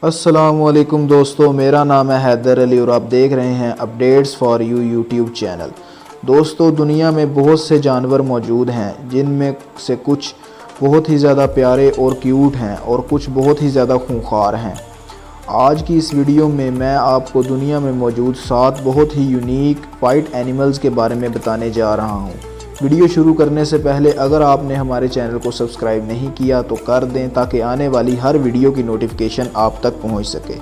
السلام علیکم دوستو، میرا نام ہے حیدر علی اور آپ دیکھ رہے ہیں updates for you YouTube channel. دوستو، دنیا میں بہت سے جانور موجود ہیں جن میں سے کچھ بہت ہی زیادہ پیارے اور کیوٹ ہیں اور کچھ بہت ہی زیادہ خونخوار ہیں۔ آج کی اس ویڈیو میں آپ کو دنیا میں موجود 7 بہت ہی یونیک وائٹ اینیملز کے بارے میں بتانے جا رہا ہوں۔ ویڈیو شروع کرنے سے پہلے اگر آپ نے ہمارے چینل کو سبسکرائب نہیں کیا تو کر دیں تاکہ آنے والی ہر ویڈیو کی نوٹیفیکیشن آپ تک پہنچ سکے۔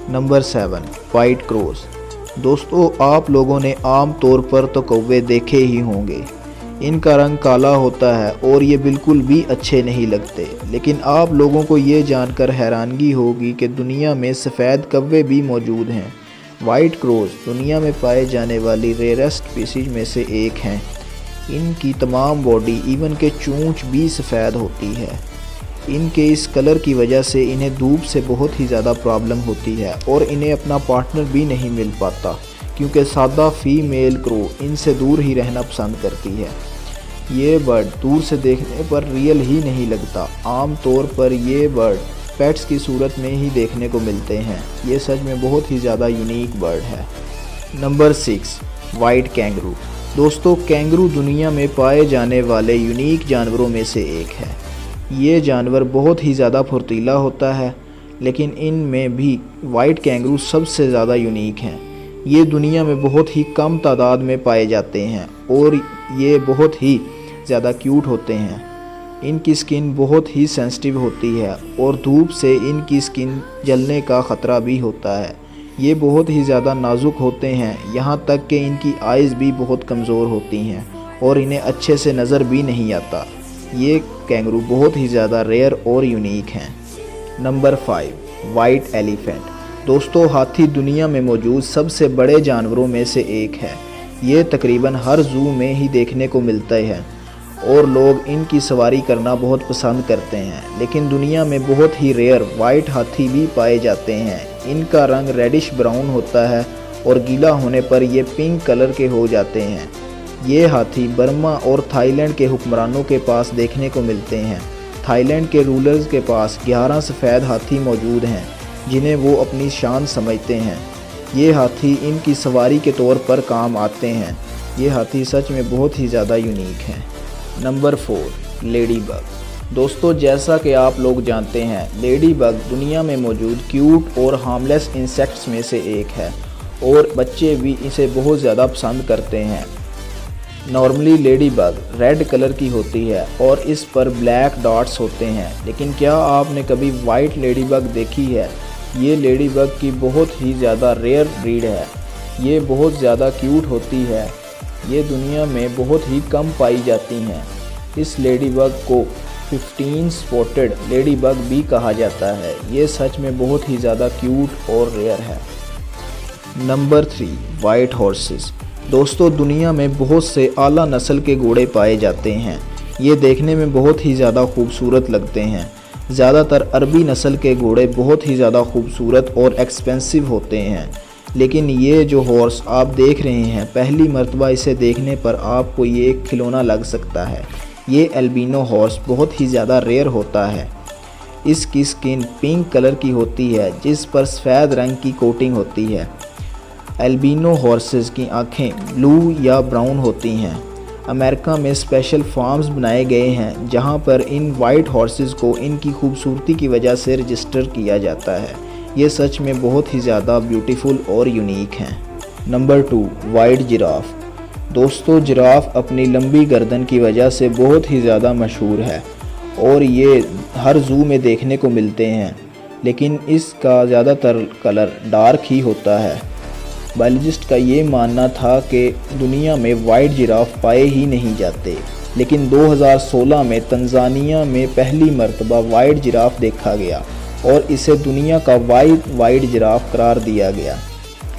Number 7، white cruise. دوستو، آپ لوگوں نے عام طور پر تو کوے دیکھے ہی ہوں گے۔ ان کا رنگ کالا ہوتا ہے اور یہ بالکل بھی اچھے نہیں لگتے، لیکن آپ لوگوں کو یہ جان کر حیرانگی ہوگی کہ دنیا میں سفید کوے بھی موجود ہیں۔ وائٹ کروز دنیا میں پائے جانے والی ریئرسٹ اسپیسیز میں سے ایک ہیں۔ ان کی تمام باڈی ایون کہ چونچ بھی سفید ہوتی ہے۔ ان کے اس کلر کی وجہ سے انہیں دھوپ سے بہت ہی زیادہ پرابلم ہوتی ہے اور انہیں اپنا پارٹنر بھی نہیں مل پاتا، کیونکہ سادہ فیمیل کرو ان سے دور ہی رہنا پسند کرتی ہے۔ یہ برڈ دور سے دیکھنے پر ریئل ہی نہیں لگتا۔ عام طور پر یہ برڈ پیٹس کی صورت میں ہی دیکھنے کو ملتے ہیں۔ یہ سچ میں بہت ہی زیادہ یونیک برڈ ہے۔ Number 6، white kangaroo. دوستو، کینگرو دنیا میں پائے جانے والے یونیک جانوروں میں سے ایک ہے۔ یہ جانور بہت ہی زیادہ پھرتیلا ہوتا ہے، لیکن ان میں بھی وائٹ کینگرو سب سے زیادہ یونیک ہیں۔ یہ دنیا میں بہت ہی کم تعداد میں پائے جاتے ہیں اور یہ بہت ہی زیادہ کیوٹ ہوتے ہیں۔ ان کی سکن بہت ہی سینسٹیو ہوتی ہے اور دھوپ سے ان کی سکن جلنے کا خطرہ بھی ہوتا ہے۔ یہ بہت ہی زیادہ نازک ہوتے ہیں، یہاں تک کہ ان کی آئیز بھی بہت کمزور ہوتی ہیں اور انہیں اچھے سے نظر بھی نہیں آتا۔ یہ کینگرو بہت ہی زیادہ ریئر اور یونیک ہیں۔ Number 5، white elephant. دوستو، ہاتھی دنیا میں موجود سب سے بڑے جانوروں میں سے ایک ہے۔ یہ تقریباً ہر زو میں ہی دیکھنے کو ملتا ہے اور لوگ ان کی سواری کرنا بہت پسند کرتے ہیں، لیکن دنیا میں بہت ہی ریئر وائٹ ہاتھی بھی پائے جاتے ہیں۔ ان کا رنگ ریڈش براؤن ہوتا ہے اور گیلا ہونے پر یہ پنک کلر کے ہو جاتے ہیں۔ یہ ہاتھی برما اور تھائی لینڈ کے حکمرانوں کے پاس دیکھنے کو ملتے ہیں۔ تھائی لینڈ کے رولرز کے پاس 11 سفید ہاتھی موجود ہیں جنہیں وہ اپنی شان سمجھتے ہیں۔ یہ ہاتھی ان کی سواری کے طور پر کام آتے ہیں۔ یہ ہاتھی سچ میں بہت ہی زیادہ یونیک ہیں۔ Number 4، lady big. دوستو، جیسا کہ آپ لوگ جانتے ہیں، لیڈی بگ دنیا میں موجود کیوٹ اور ہارملیس انسیکٹس میں سے ایک ہے اور بچے بھی اسے بہت زیادہ پسند کرتے ہیں۔ Normally ladybug red colour کی ہوتی ہے اور اس پر بلیک ڈاٹس ہوتے ہیں، لیکن کیا آپ نے کبھی وائٹ لیڈی بگ دیکھی ہے؟ یہ لیڈی بگ کی بہت ہی زیادہ ریئر بریڈ ہے۔ یہ بہت زیادہ کیوٹ ہوتی ہے۔ یہ دنیا میں بہت ہی کم پائی جاتی ہیں۔ اس لیڈی بگ کو 15 سپوٹڈ لیڈی بگ بھی کہا جاتا ہے۔ یہ سچ میں بہت ہی زیادہ کیوٹ اور ریئر ہے۔ Number 3، white horses. دوستو، دنیا میں بہت سے اعلیٰ نسل کے گھوڑے پائے جاتے ہیں۔ یہ دیکھنے میں بہت ہی زیادہ خوبصورت لگتے ہیں۔ زیادہ تر عربی نسل کے گھوڑے بہت ہی زیادہ خوبصورت اور ایکسپینسو ہوتے ہیں، لیکن یہ جو ہارس آپ دیکھ رہے ہیں، پہلی مرتبہ اسے دیکھنے پر آپ کو یہ ایک کھلونا لگ سکتا ہے۔ یہ البینو ہارس بہت ہی زیادہ ریئر ہوتا ہے۔ اس کی سکن پنک کلر کی ہوتی ہے جس پر سفید رنگ کی کوٹنگ ہوتی ہے۔ البینو ہارسز کی آنکھیں بلو یا براؤن ہوتی ہیں۔ امریکہ میں اسپیشل فارمز بنائے گئے ہیں جہاں پر ان وائٹ ہارسز کو ان کی خوبصورتی کی وجہ سے رجسٹر کیا جاتا ہے۔ یہ سچ میں بہت ہی زیادہ بیوٹیفل اور یونیک ہیں۔ Number 2، white graph. دوستو، جراف اپنی لمبی گردن کی وجہ سے بہت ہی زیادہ مشہور ہے اور یہ ہر زو میں دیکھنے کو ملتے ہیں، لیکن اس کا زیادہ تر کلر ڈارک ہی ہوتا ہے۔ بایولوجسٹ کا یہ ماننا تھا کہ دنیا میں وائٹ جراف پائے ہی نہیں جاتے، لیکن 2016 میں تنزانیہ میں پہلی مرتبہ وائٹ جراف دیکھا گیا اور اسے دنیا کا وائٹ جراف قرار دیا گیا۔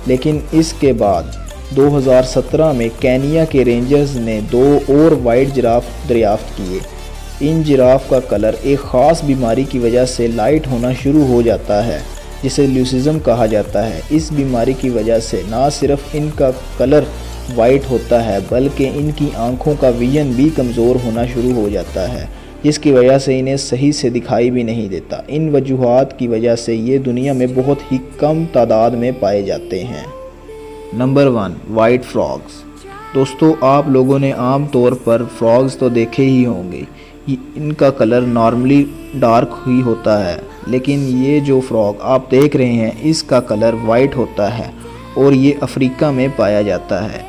لیکن اس کے بعد 2017 میں کینیا کے رینجرز نے 2 اور وائٹ جراف دریافت کیے۔ ان جراف کا کلر ایک خاص بیماری کی وجہ سے لائٹ ہونا شروع ہو جاتا ہے جسے لیوسزم کہا جاتا ہے۔ اس بیماری کی وجہ سے نہ صرف ان کا کلر وائٹ ہوتا ہے بلکہ ان کی آنکھوں کا ویژن بھی کمزور ہونا شروع ہو جاتا ہے۔ جس کی وجہ سے انہیں صحیح سے دکھائی بھی نہیں دیتا۔ ان وجوہات کی وجہ سے یہ دنیا میں بہت ہی کم تعداد میں پائے جاتے ہیں۔ Number 1، white frogs. دوستو، آپ لوگوں نے عام طور پر فراگز تو دیکھے ہی ہوں گے، ان کا کلر نارملی ڈارک ہی ہوتا ہے، لیکن یہ جو فراگ آپ دیکھ رہے ہیں اس کا کلر وائٹ ہوتا ہے اور یہ افریقہ میں پایا جاتا ہے۔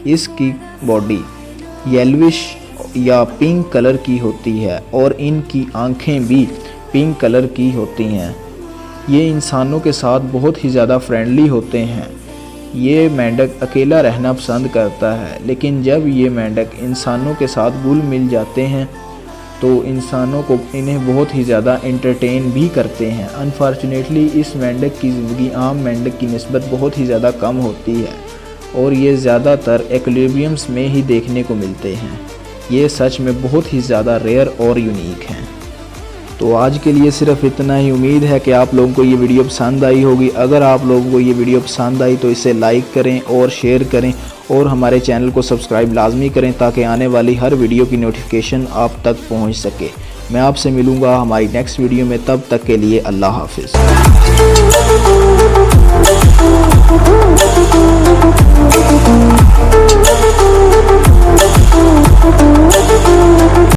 اس کی باڈی یلوش یا پنک کلر کی ہوتی ہے اور ان کی آنکھیں بھی پنک کلر کی ہوتی ہیں۔ یہ انسانوں کے ساتھ بہت ہی زیادہ فرینڈلی ہوتے ہیں۔ یہ مینڈک اکیلا رہنا پسند کرتا ہے، لیکن جب یہ مینڈک انسانوں کے ساتھ گل مل جاتے ہیں تو انسانوں کو انہیں بہت ہی زیادہ انٹرٹین بھی کرتے ہیں۔ انفارچونیٹلی اس مینڈک کی زندگی عام مینڈک کی نسبت بہت ہی زیادہ کم ہوتی ہے اور یہ زیادہ تر ایکویریم میں ہی دیکھنے کو ملتے ہیں۔ یہ سچ میں بہت ہی زیادہ ریئر اور یونیک ہیں۔ تو آج کے لیے صرف اتنا ہی۔ امید ہے کہ آپ لوگوں کو یہ ویڈیو پسند آئی ہوگی۔ اگر آپ لوگوں کو یہ ویڈیو پسند آئی تو اسے لائک کریں اور شیئر کریں اور ہمارے چینل کو سبسکرائب لازمی کریں تاکہ آنے والی ہر ویڈیو کی نوٹیفیکیشن آپ تک پہنچ سکے۔ میں آپ سے ملوں گا ہماری نیکسٹ ویڈیو میں، تب تک کے لیے اللہ حافظ۔